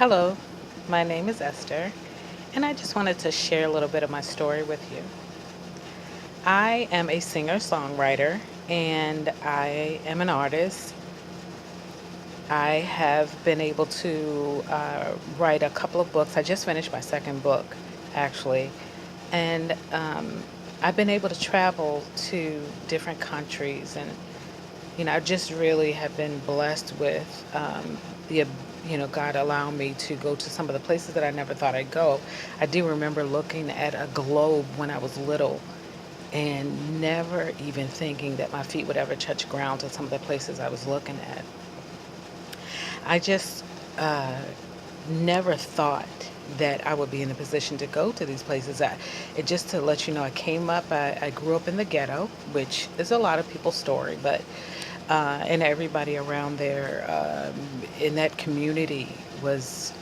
Hello, my name is Esther, and I just wanted to share a little bit of my story with you. I am a singer songwriter and I am an artist. I have been able to write a couple of books. I just finished my second book, actually, and I've been able to travel to different countries and I just really have been blessed with God allowing me to go to some of the places that I never thought I'd go. I do remember looking at a globe when I was little and never even thinking that my feet would ever touch ground to some of the places I was looking at. I just uh, never thought that I would be in a position to go to these places. Just to let you know, I grew up in the ghetto, which is a lot of people's story, but and everybody around there in that community was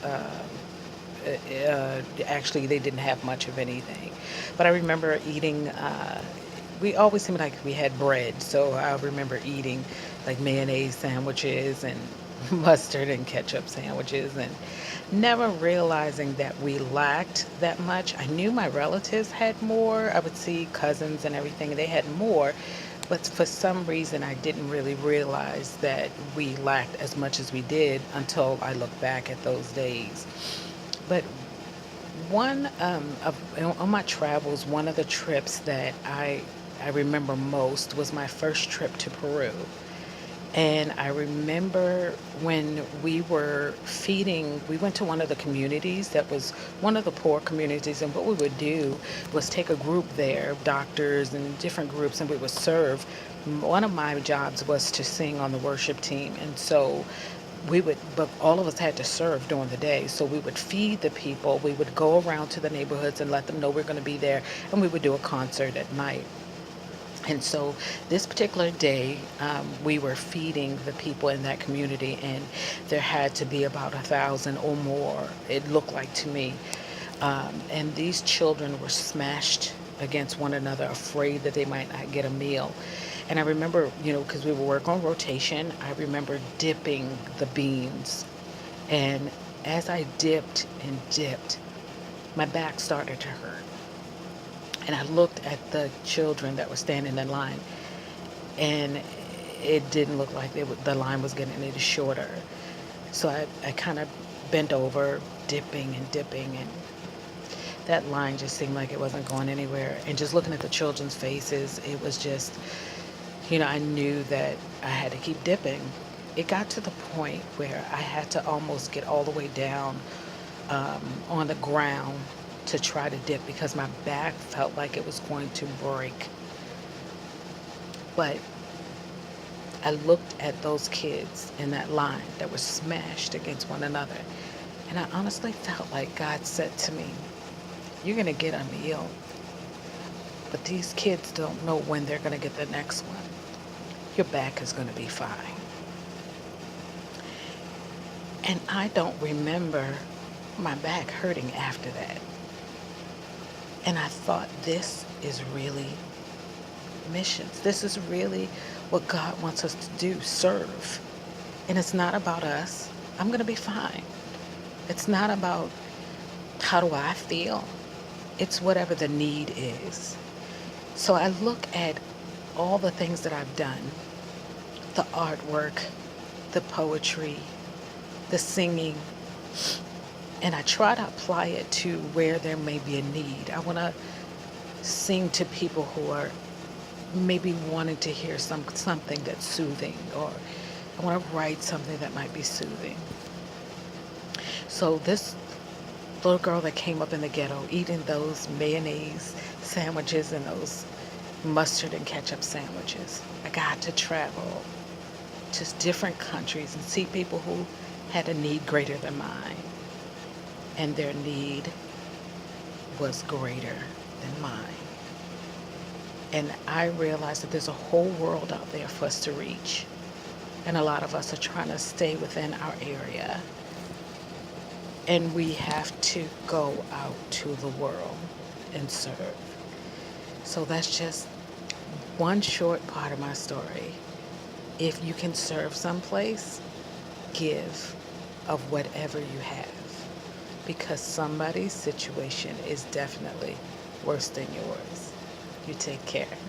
actually they didn't have much of anything. But I remember eating. We always seemed like we had bread, so I remember eating like mayonnaise sandwiches and mustard and ketchup sandwiches, and never realizing that we lacked that much. I knew my relatives had more. I would see cousins and everything; they had more, but for some reason, I didn't really realize that we lacked as much as we did until I look back at those days. But on my travels, one of the trips that I remember most was my first trip to Peru. And I remember when we went to one of the communities that was one of the poor communities. And what we would do was take a group there, doctors and different groups, and we would serve. One of my jobs was to sing on the worship team. And so but all of us had to serve during the day. So we would feed the people. We would go around to the neighborhoods and let them know we're going to be there. And we would do a concert at night. And so this particular day, we were feeding the people in that community, and there had to be about 1,000 or more, it looked like to me. And these children were smashed against one another, afraid that they might not get a meal. And I remember, because we would work on rotation, I remember dipping the beans. And as I dipped and dipped, my back started to hurt. And I looked at the children that were standing in line, and it didn't look like the line was getting any shorter. So I kind of bent over, dipping and dipping, and that line just seemed like it wasn't going anywhere. And just looking at the children's faces, it was just, I knew that I had to keep dipping. It got to the point where I had to almost get all the way down on the ground to try to dip because my back felt like it was going to break. But I looked at those kids in that line that were smashed against one another, and I honestly felt like God said to me, "You're going to get a meal, but these kids don't know when they're going to get the next one. Your back is going to be fine." And I don't remember my back hurting after that. And I thought, this is really missions. This is really what God wants us to do, serve. And it's not about us. I'm going to be fine. It's not about how do I feel. It's whatever the need is. So I look at all the things that I've done, the artwork, the poetry, the singing, and I try to apply it to where there may be a need. I want to sing to people who are maybe wanting to hear something that's soothing, or I want to write something that might be soothing. So this little girl that came up in the ghetto eating those mayonnaise sandwiches and those mustard and ketchup sandwiches, I got to travel to different countries and see people who had a need greater than mine, and their need was greater than mine. And I realized that there's a whole world out there for us to reach. And a lot of us are trying to stay within our area. And we have to go out to the world and serve. So that's just one short part of my story. If you can serve someplace, give of whatever you have. because somebody's situation is definitely worse than yours. You take care.